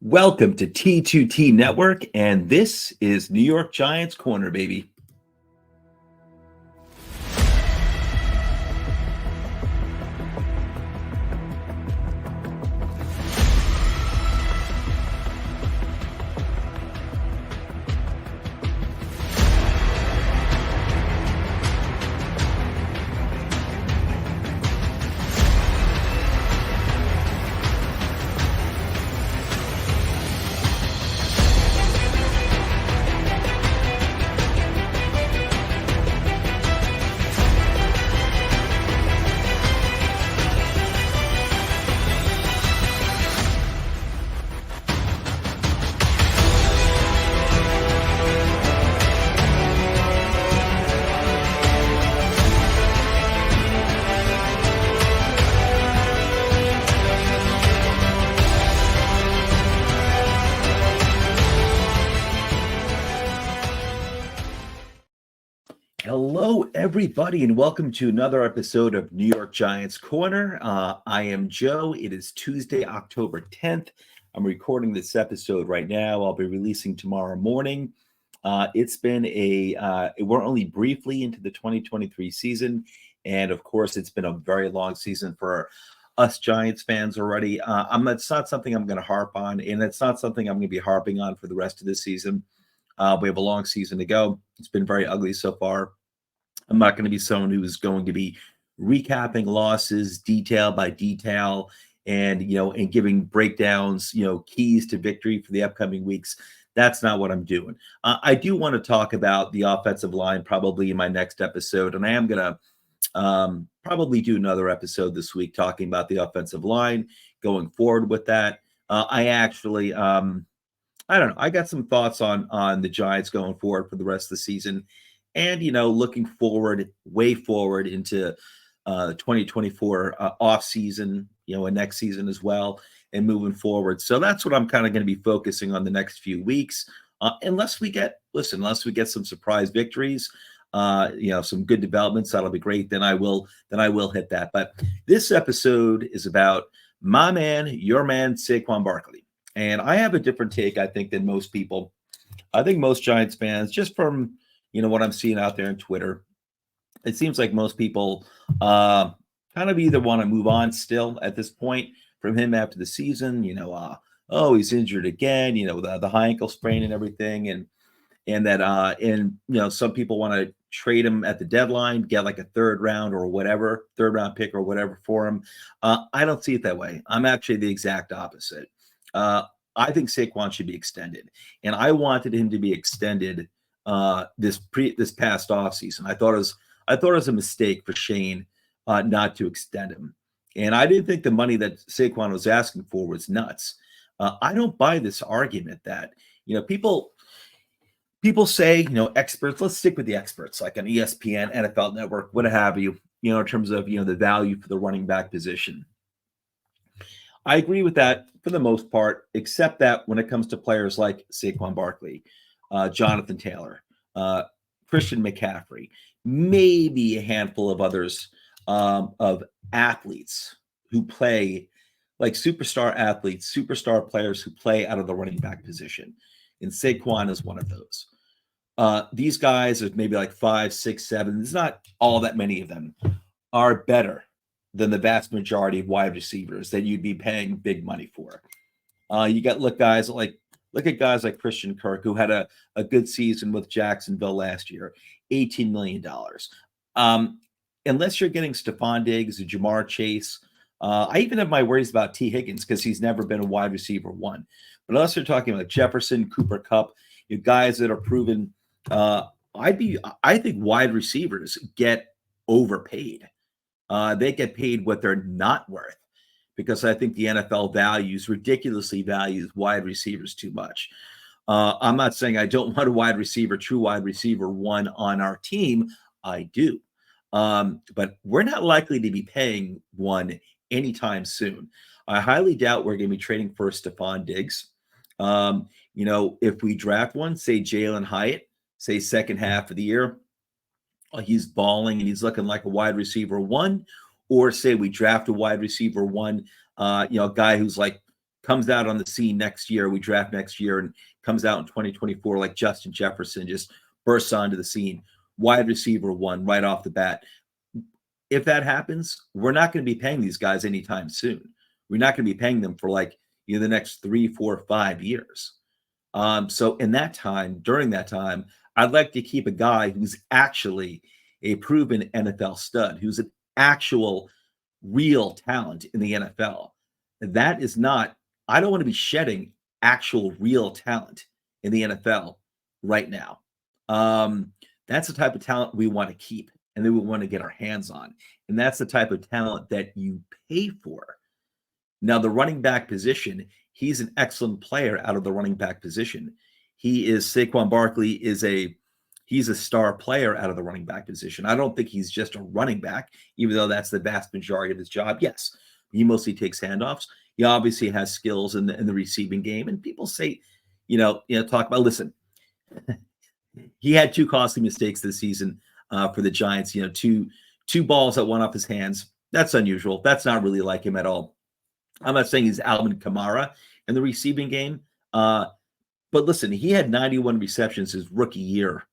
Welcome to T2T Network, and this is New York Giants Corner, baby. Hello, everybody, and welcome to another episode of New York Giants Corner. I am Joe. It is Tuesday, October 10th. I'm recording this episode right now. I'll be releasing tomorrow morning. It's been we're only briefly into the 2023 season, and of course, it's been a very long season for us Giants fans already. It's not something I'm going to harp on, and it's not something I'm going to be harping on for the rest of the season. We have a long season to go. It's been very ugly so far. I'm not going to be someone who is going to be recapping losses detail by detail and giving breakdowns, keys to victory for the upcoming weeks. That's not what I'm doing. I do want to talk about the offensive line probably in my next episode, and I am going to probably do another episode this week talking about the offensive line, going forward with that. I actually, I don't know. I got some thoughts on the Giants going forward for the rest of the season. And, looking forward, way forward into 2024 off season, and next season as well, and moving forward. So that's what I'm kind of going to be focusing on the next few weeks, unless we get some surprise victories, some good developments. That'll be great. Then I will hit that. But this episode is about my man, your man, Saquon Barkley. And I have a different take, I think, than most people. I think most Giants fans, just from what I'm seeing out there on Twitter, it seems like most people kind of either want to move on still at this point from him after the season. He's injured again. The high ankle sprain and everything, and some people want to trade him at the deadline, get like a third round pick or whatever for him. I don't see it that way. I'm actually the exact opposite. I think Saquon should be extended, and I wanted him to be extended this past offseason. I thought it was a mistake for Shane not to extend him, and I didn't think the money that Saquon was asking for was nuts. I don't buy this argument that people say experts. Let's stick with the experts, like on ESPN, NFL Network, what have you. In terms of the value for the running back position. I agree with that for the most part, except that when it comes to players like Saquon Barkley, Jonathan Taylor, Christian McCaffrey, maybe a handful of others of athletes who play like superstar athletes, superstar players who play out of the running back position. And Saquon is one of those. These guys are maybe like 5, 6, 7. There's not all that many of them are better than the vast majority of wide receivers that you'd be paying big money for. Look at guys like Christian Kirk, who had a good season with Jacksonville last year, $18 million. Unless you're getting Stephon Diggs or Jamar Chase, I even have my worries about T. Higgins because he's never been a wide receiver one. But unless you're talking about Jefferson, Cooper Kupp, guys that are proven, I think wide receivers get overpaid. They get paid what they're not worth, because I think the NFL ridiculously values wide receivers too much. I'm not saying I don't want a true wide receiver one on our team. I do. But we're not likely to be paying one anytime soon. I highly doubt we're going to be trading for Stephon Diggs. If we draft one, say Jalen Hyatt, say second half of the year, he's balling and he's looking like a wide receiver one, or say we draft a wide receiver one, a guy who's like comes out on the scene next year, we draft next year, and comes out in 2024 like Justin Jefferson, just bursts onto the scene, wide receiver one right off the bat. If that happens, we're not going to be paying these guys anytime soon. We're not going to be paying them for like the next 3, 4, 5 years. So in that time, during that time, I'd like to keep a guy who's actually a proven NFL stud, who's an actual real talent in the NFL. That is not, I don't want to be shedding actual real talent in the NFL right now. That's the type of talent we want to keep and that we want to get our hands on. And that's the type of talent that you pay for. Now, the running back position, he's an excellent player out of the running back position. Saquon Barkley he's a star player out of the running back position. I don't think he's just a running back, even though that's the vast majority of his job. Yes, he mostly takes handoffs. He obviously has skills in the receiving game. And people say, talk about, listen, he had 2 costly mistakes this season for the Giants, two balls that went off his hands. That's unusual. That's not really like him at all. I'm not saying he's Alvin Kamara in the receiving game. But listen, he had 91 receptions his rookie year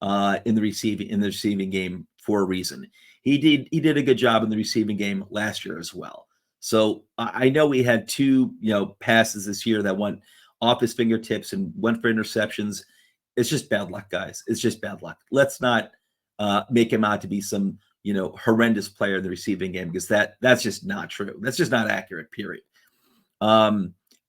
in the receiving game for a reason. He did a good job in the receiving game last year as well. So I know we had 2 passes this year that went off his fingertips and went for interceptions. It's just bad luck, guys. It's just bad luck. Let's not make him out to be some horrendous player in the receiving game, because that's just not true. That's just not accurate, period.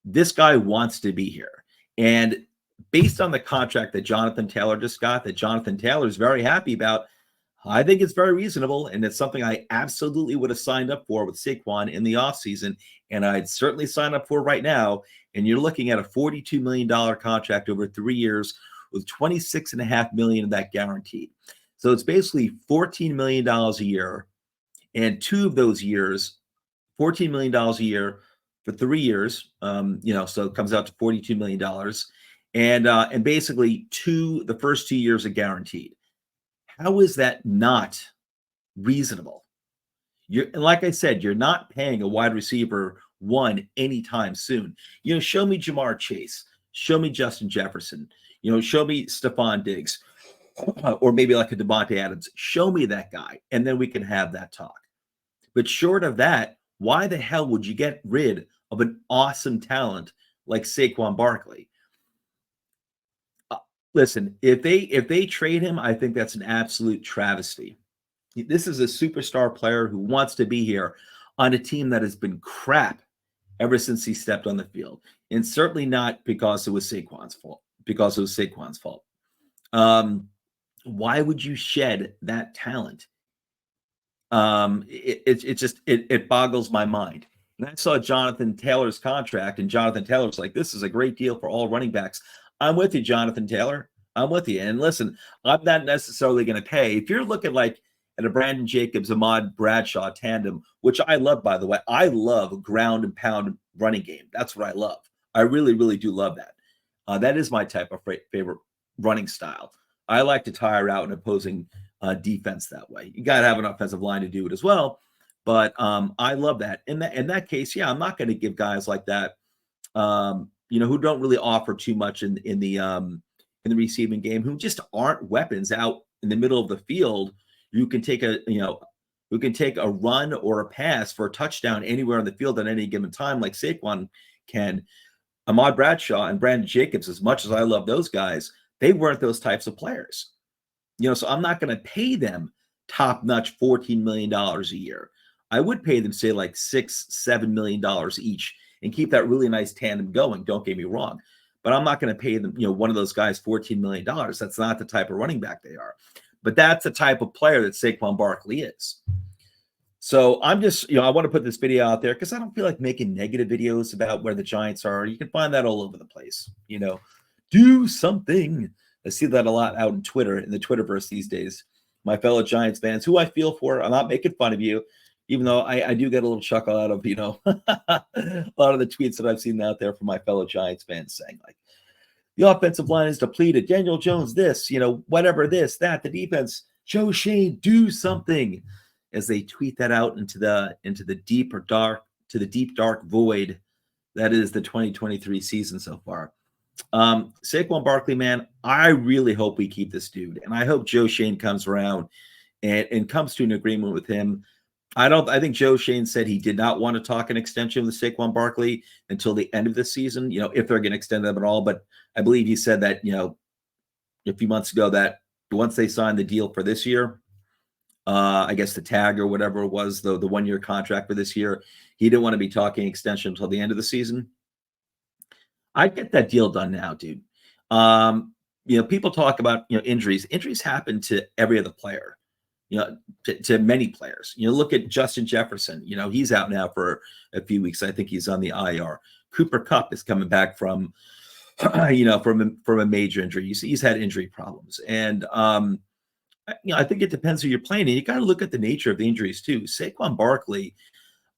This guy wants to be here. And based on the contract that Jonathan Taylor just got, that Jonathan Taylor is very happy about, I think it's very reasonable. And it's something I absolutely would have signed up for with Saquon in the offseason. And I'd certainly sign up for right now. And you're looking at a $42 million contract over 3 years with $26.5 million of that guaranteed. So it's basically $14 million a year, and 2 of those years, $14 million a year for 3 years. So it comes out to $42 million, and basically the first 2 years are guaranteed. How is that not reasonable? And like I said, you're not paying a wide receiver one anytime soon. Show me Jamar Chase, show me Justin Jefferson, show me Stephon Diggs, or maybe like a Devontae Adams. Show me that guy, and then we can have that talk. But short of that, why the hell would you get rid of an awesome talent like Saquon Barkley? Listen, if they trade him, I think that's an absolute travesty. This is a superstar player who wants to be here on a team that has been crap ever since he stepped on the field, and certainly not because it was Saquon's fault. Why would you shed that talent? It boggles my mind. And I saw Jonathan Taylor's contract, and Jonathan Taylor's like, this is a great deal for all running backs. I'm with you, Jonathan Taylor. I'm with you. And listen, I'm not necessarily going to pay. If you're looking like at a Brandon Jacobs, Ahmad Bradshaw tandem, which I love, by the way, I love ground and pound running game. That's what I love. I really, really do love that. That is my type of favorite running style. I like to tire out an opposing defense that way. You got to have an offensive line to do it as well. But I love that. In that case, yeah, I'm not going to give guys like that, who don't really offer too much in the receiving game, who just aren't weapons out in the middle of the field. You can take a run or a pass for a touchdown anywhere on the field at any given time, like Saquon can. Ahmad Bradshaw and Brandon Jacobs, as much as I love those guys, they weren't those types of players. So I'm not going to pay them top-notch $14 million a year. I would pay them, say, like $6-7 million each and keep that really nice tandem going. Don't get me wrong. But I'm not going to pay them, one of those guys $14 million. That's not the type of running back they are. But that's the type of player that Saquon Barkley is. So I'm just, I want to put this video out there because I don't feel like making negative videos about where the Giants are. You can find that all over the place. Do something. I see that a lot out in Twitter, in the Twitterverse these days. My fellow Giants fans, who I feel for, I'm not making fun of you, even though I do get a little chuckle out of, a lot of the tweets that I've seen out there from my fellow Giants fans saying, like, the offensive line is depleted. Daniel Jones, this, whatever, this, that, the defense. Joe Shane, do something. As they tweet that out into the deep dark void that is the 2023 season so far. Saquon Barkley, man, I really hope we keep this dude, and I hope Joe Schoen comes around and comes to an agreement with him. I think Joe Schoen said he did not want to talk an extension with Saquon Barkley until the end of the season, if they're going to extend them at all. But I believe he said that, a few months ago, that once they signed the deal for this year, I guess the tag or whatever it was, the 1-year contract for this year, he didn't want to be talking extension until the end of the season. I'd get that deal done now, dude. People talk about, injuries. Injuries happen to every other player, to many players. Look at Justin Jefferson. He's out now for a few weeks. I think he's on the IR. Cooper Kupp is coming back from a major injury. He's had injury problems. And, I think it depends who you're playing. And you got to look at the nature of the injuries too. Saquon Barkley,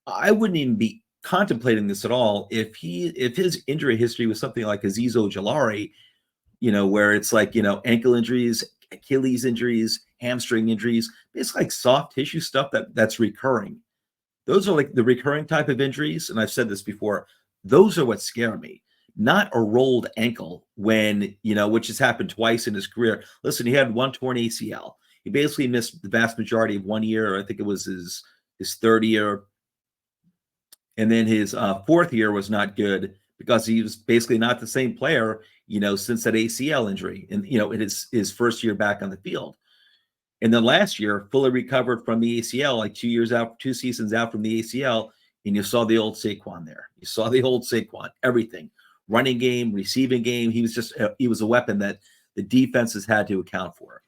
I wouldn't even be contemplating this at all if his injury history was something like Azeez Ojulari, where it's like, ankle injuries, Achilles injuries, hamstring injuries. It's like soft tissue stuff that's recurring. Those are like the recurring type of injuries. And I've said this before, those are what scare me. Not a rolled ankle which has happened twice in his career. Listen, he had one torn ACL. He basically missed the vast majority of 1 year. I think it was his third year. And then his fourth year was not good because he was basically not the same player, since that ACL injury and, in his first year back on the field. And then last year, fully recovered from the ACL, like 2 seasons out from the ACL. And you saw the old Saquon there. You saw the old Saquon, everything. Running game, receiving game. He was a weapon that the defenses had to account for.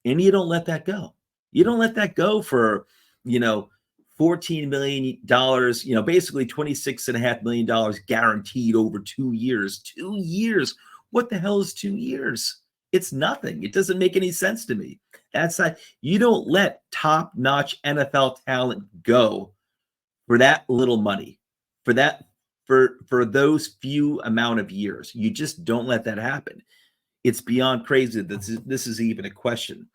And you don't let that go. You don't let that go for, $14 million, basically $26.5 million guaranteed over 2 years. 2 years. What the hell is 2 years? It's nothing. It doesn't make any sense to me. You don't let top-notch NFL talent go for that little money, for those few amount of years. You just don't let that happen. It's beyond crazy that this is even a question.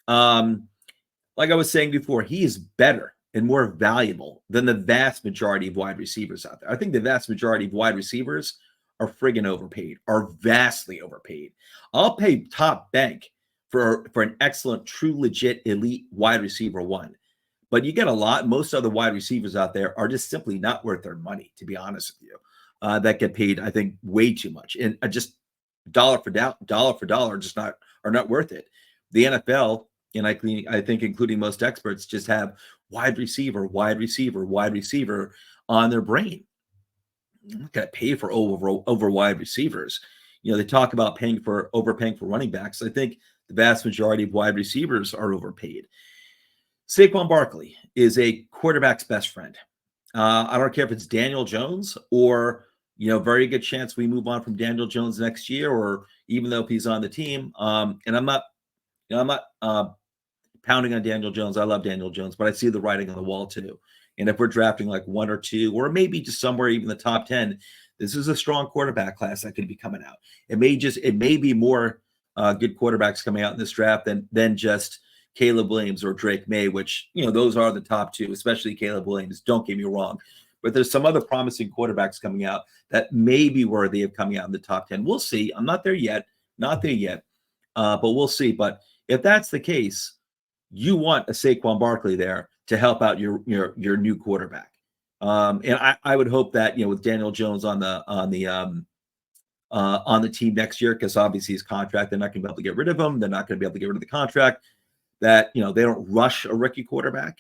Like I was saying before, he is better and more valuable than the vast majority of wide receivers out there. I think the vast majority of wide receivers are friggin' overpaid, are vastly overpaid. I'll pay top bank for an excellent, true, legit, elite wide receiver one. But you get most other wide receivers out there are just simply not worth their money, to be honest with you. That get paid, I think, way too much. And just dollar for dollar are not worth it. The NFL, and I think including most experts, just have wide receiver on their brain. I'm not going to pay for over wide receivers. They talk about overpaying for running backs. I think the vast majority of wide receivers are overpaid. Saquon Barkley is a quarterback's best friend. I don't care if it's Daniel Jones or, very good chance we move on from Daniel Jones next year, or even though if he's on the team. And I'm not pounding on Daniel Jones. I love Daniel Jones, but I see the writing on the wall too. And if we're drafting like 1 or 2, or maybe just somewhere even the top 10, this is a strong quarterback class that could be coming out. It may be more good quarterbacks coming out in this draft than just Caleb Williams or Drake May, which, those are the top 2, especially Caleb Williams. Don't get me wrong. But there's some other promising quarterbacks coming out that may be worthy of coming out in the top 10. We'll see. I'm not there yet. But we'll see. But if that's the case, you want a Saquon Barkley there to help out your new quarterback. And I would hope that, with Daniel Jones on the team next year, because obviously his contract, they're not going to be able to get rid of him. They're not going to be able to get rid of the contract. That, they don't rush a rookie quarterback.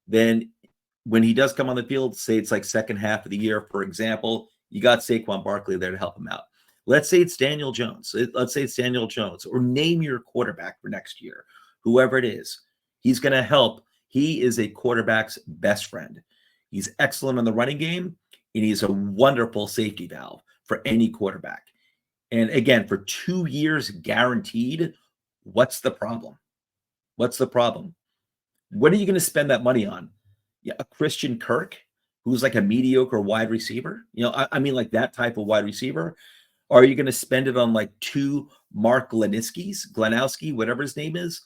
Then when he does come on the field, say it's like second half of the year, for example, you got Saquon Barkley there to help him out. Let's say it's Daniel Jones. Or name your quarterback for next year, whoever it is. He's going to help. He is a quarterback's best friend. He's excellent on the running game, and he's a wonderful safety valve for any quarterback. And again, for 2 years guaranteed, what's the problem? What's the problem? What are you going to spend that money on? Yeah, a Christian Kirk, who's like a mediocre wide receiver? I mean like that type of wide receiver? Or are you going to spend it on like 2 Mark Glenowski, whatever his name is?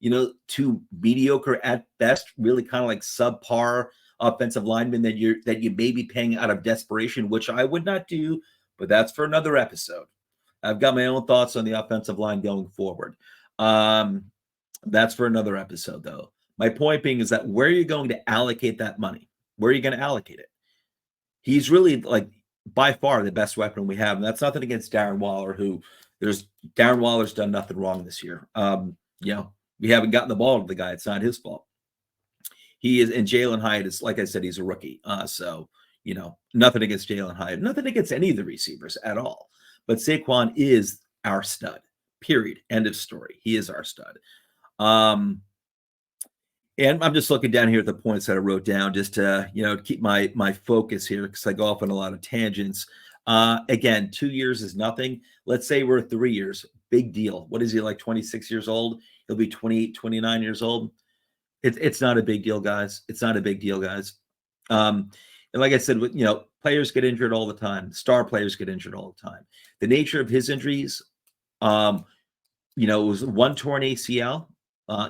2 mediocre at best, really kind of like subpar offensive linemen that you may be paying out of desperation, which I would not do, but that's for another episode. I've got my own thoughts on the offensive line going forward. That's for another episode, though. My point being is that where are you going to allocate that money? Where are you going to allocate it? He's really like by far the best weapon we have, and that's nothing against Darren Waller, Darren Waller's done nothing wrong this year. We haven't gotten the ball to the guy. It's not his fault. He is, and Jalen Hyatt is, like I said, he's a rookie. So nothing against Jalen Hyatt, nothing against any of the receivers at all. But Saquon is our stud. Period. End of story. He is our stud. And I'm just looking down here at the points that I wrote down just to, keep my focus here because I go off on a lot of tangents. Again, 2 years is nothing. Let's say we're 3 years. Big deal. What is he, like 26 years old? He'll be 28, 29 years old. It's not a big deal, guys. It's not a big deal, guys. And like I said, players get injured all the time. Star players get injured all the time. The nature of his injuries, it was one torn ACL,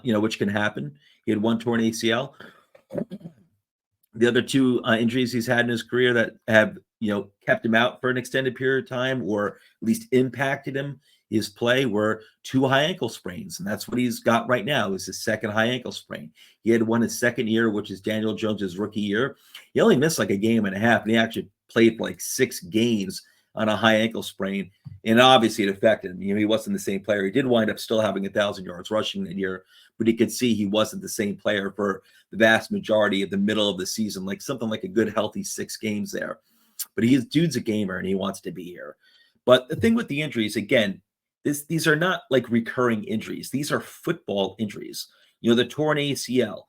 which can happen. He had one torn ACL. The other two injuries he's had in his career that have, kept him out for an extended period of time or at least impacted his play were two high ankle sprains. And that's what he's got right now is his second high ankle sprain. He had one his second year, which is Daniel Jones's rookie year. He only missed like a game and a half, and he actually played like 6 games on a high ankle sprain. And obviously it affected him. He wasn't the same player. He did wind up still having 1,000 yards rushing that year, but he could see he wasn't the same player for the vast majority of the middle of the season, like something like a good, healthy 6 games there. But dude's a gamer and he wants to be here. But the thing with the injuries, again, these are not like recurring injuries. These are football injuries. The torn ACL.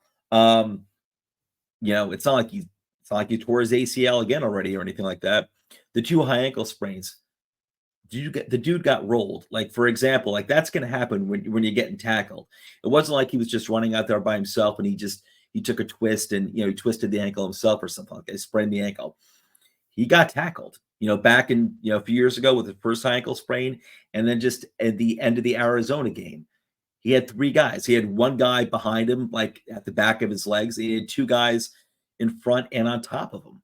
It's not like he tore his ACL again already or anything like that. The 2 high ankle sprains. The dude got rolled. Like, for example, like that's going to happen when you're getting tackled. It wasn't like he was just running out there by himself and he took a twist and he twisted the ankle himself or something like that. He sprained the ankle. He got tackled, back in a few years ago with his first high ankle sprain, and then just at the end of the Arizona game, he had 3 guys. He had one guy behind him, like at the back of his legs. He had 2 guys in front and on top of him.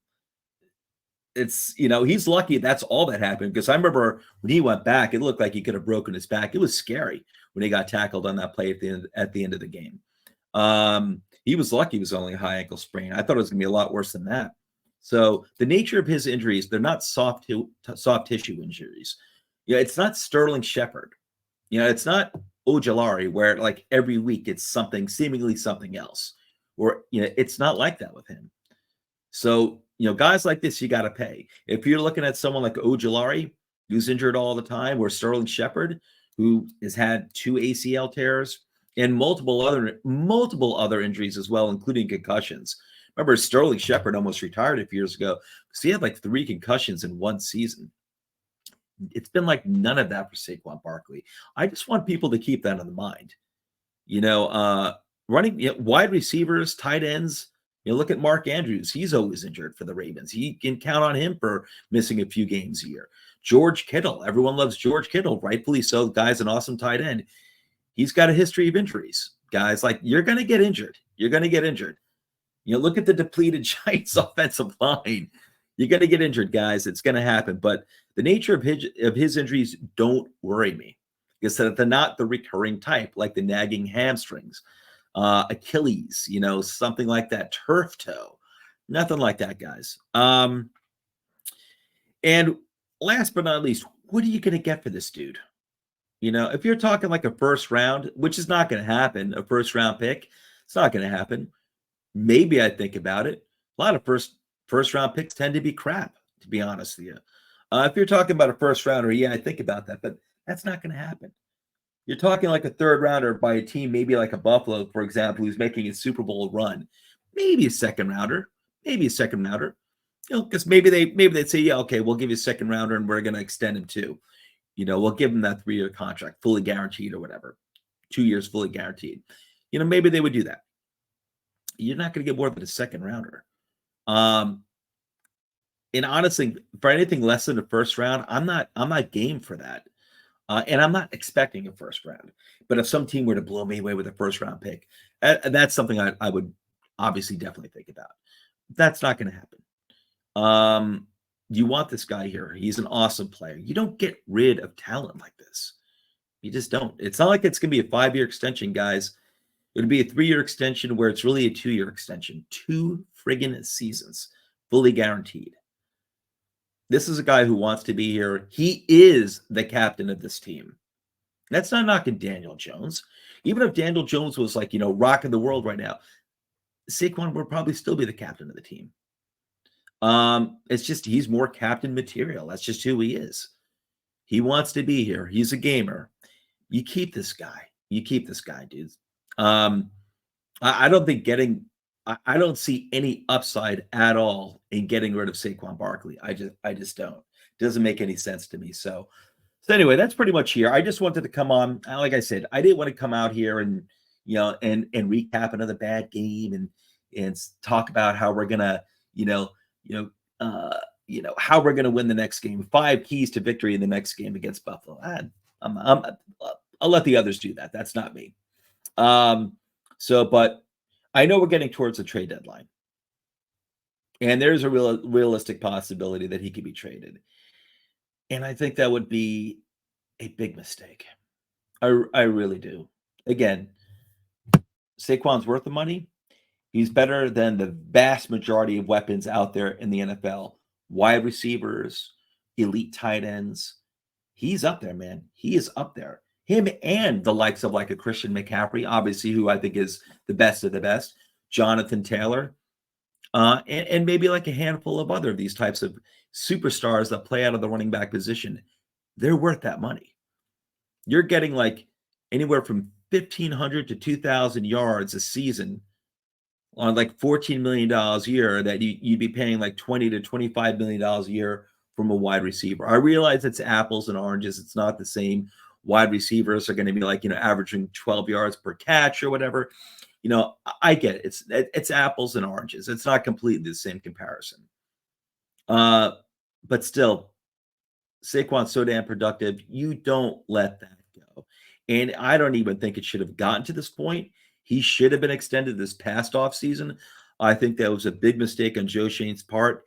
It's, he's lucky that's all that happened, because I remember when he went back, it looked like he could have broken his back. It was scary when he got tackled on that play at the end of the game. He was lucky it was only a high ankle sprain. I thought it was going to be a lot worse than that. So the nature of his injuries, they're not soft tissue injuries. It's not Sterling Shepard. It's not Ojulari where like every week it's seemingly something else. Or, it's not like that with him. So, guys like this, you got to pay. If you're looking at someone like Ojulari, who's injured all the time, or Sterling Shepard, who has had 2 ACL tears and multiple other injuries as well, including concussions. Remember, Sterling Shepard almost retired a few years ago because he had like 3 concussions in one season. It's been like none of that for Saquon Barkley. I just want people to keep that in mind. Running wide receivers, tight ends. Look at Mark Andrews. He's always injured for the Ravens. You can count on him for missing a few games a year. George Kittle. Everyone loves George Kittle, rightfully so. The guy's an awesome tight end. He's got a history of injuries. Guys, like, you're going to get injured. You're going to get injured. Look at the depleted Giants offensive line. You're going to get injured, guys. It's going to happen. But the nature of his injuries don't worry me, because they're not the recurring type, like the nagging hamstrings, Achilles, something like that, turf toe. Nothing like that, guys. And last but not least, what are you going to get for this dude? If you're talking like a first round, which is not going to happen, a first round pick, it's not going to happen. Maybe I'd think about it. A lot of first round picks tend to be crap, to be honest with you. If you're talking about a first rounder, yeah, I think about that, but that's not going to happen. You're talking like a third rounder by a team, maybe like a Buffalo, for example, who's making a Super Bowl run. Maybe a second rounder, because maybe they'd say, yeah, okay, we'll give you a second rounder and we're going to extend him too. We'll give him that 3-year contract, fully guaranteed or whatever, 2 years fully guaranteed. Maybe they would do that. You're not going to get more than a second rounder. And honestly, for anything less than a first round, I'm not game for that. And I'm not expecting a first round. But if some team were to blow me away with a first round pick, that's something I would obviously definitely think about. That's not going to happen. You want this guy here. He's an awesome player. You don't get rid of talent like this. You just don't. It's not like it's going to be a 5-year extension, guys. It would be a 3-year extension where it's really a 2-year extension. 2 friggin' seasons, fully guaranteed. This is a guy who wants to be here. He is the captain of this team. That's not knocking Daniel Jones. Even if Daniel Jones was like, rocking the world right now, Saquon would probably still be the captain of the team. It's just he's more captain material. That's just who he is. He wants to be here. He's a gamer. You keep this guy. You keep this guy, dudes. I don't think I don't see any upside at all in getting rid of Saquon Barkley. I just don't. It doesn't make any sense to me. So anyway, that's pretty much here. I just wanted to come on. Like I said, I didn't want to come out here and and recap another bad game and talk about how we're gonna how we're gonna win the next game. 5 keys to victory in the next game against Buffalo. I'll let the others do that. That's not me. But I know we're getting towards the trade deadline, and there's a realistic possibility that he could be traded. And I think that would be a big mistake. I really do. Again, Saquon's worth the money. He's better than the vast majority of weapons out there in the NFL. Wide receivers, elite tight ends. He's up there, man. He is up there. Him and the likes of like a Christian McCaffrey, obviously, who I think is the best of the best. Jonathan Taylor. And maybe like a handful of other of these types of superstars that play out of the running back position. They're worth that money. You're getting like anywhere from 1,500 to 2,000 yards a season on like $14 million a year that you'd be paying like $20 to $25 million a year from a wide receiver. I realize it's apples and oranges. It's not the same. Wide receivers are going to be like, averaging 12 yards per catch or whatever. I get it. It's apples and oranges. It's not completely the same comparison. But still, Saquon's so damn productive. You don't let that go. And I don't even think it should have gotten to this point. He should have been extended this past offseason. I think that was a big mistake on Joe Shane's part.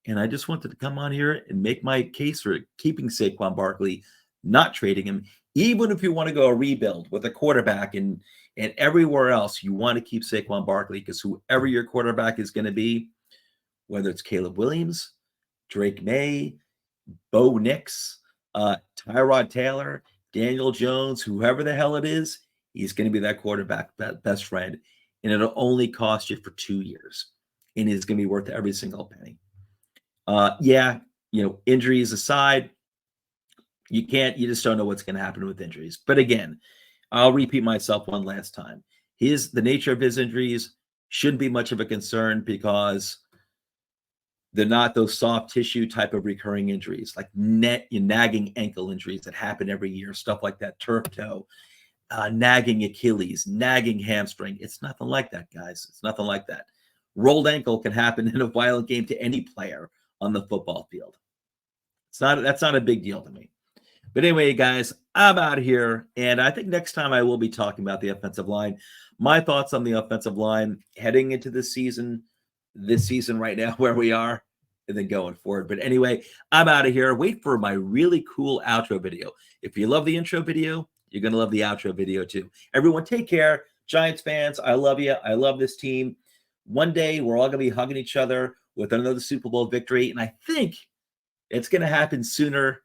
And I just wanted to come on here and make my case for keeping Saquon Barkley, not trading him. Even if you want to go a rebuild with a quarterback and everywhere else, you want to keep Saquon Barkley because whoever your quarterback is going to be, whether it's Caleb Williams, Drake May, Bo Nix, Tyrod Taylor, Daniel Jones, whoever the hell it is, he's going to be that quarterback best friend. And it'll only cost you for 2 years. And it's going to be worth every single penny. Injuries aside, you just don't know what's going to happen with injuries. But again, I'll repeat myself one last time. The nature of his injuries shouldn't be much of a concern because they're not those soft tissue type of recurring injuries, like nagging ankle injuries that happen every year, stuff like that, turf toe, nagging Achilles, nagging hamstring. It's nothing like that, guys. It's nothing like that. Rolled ankle can happen in a violent game to any player on the football field. That's not a big deal to me. But anyway, guys, I'm out of here. And I think next time I will be talking about the offensive line. My thoughts on the offensive line heading into this season right now where we are, and then going forward. But anyway, I'm out of here. Wait for my really cool outro video. If you love the intro video, you're going to love the outro video too. Everyone, take care. Giants fans, I love you. I love this team. One day, we're all going to be hugging each other with another Super Bowl victory. And I think it's going to happen sooner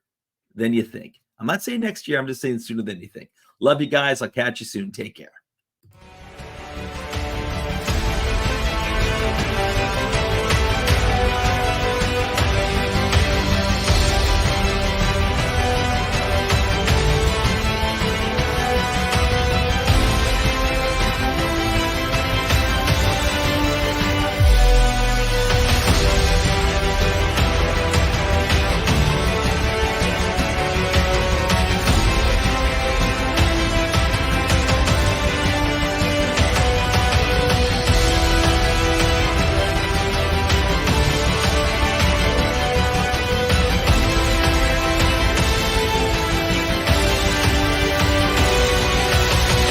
than you think. I'm not saying next year. I'm just saying sooner than you think. Love you guys. I'll catch you soon. Take care.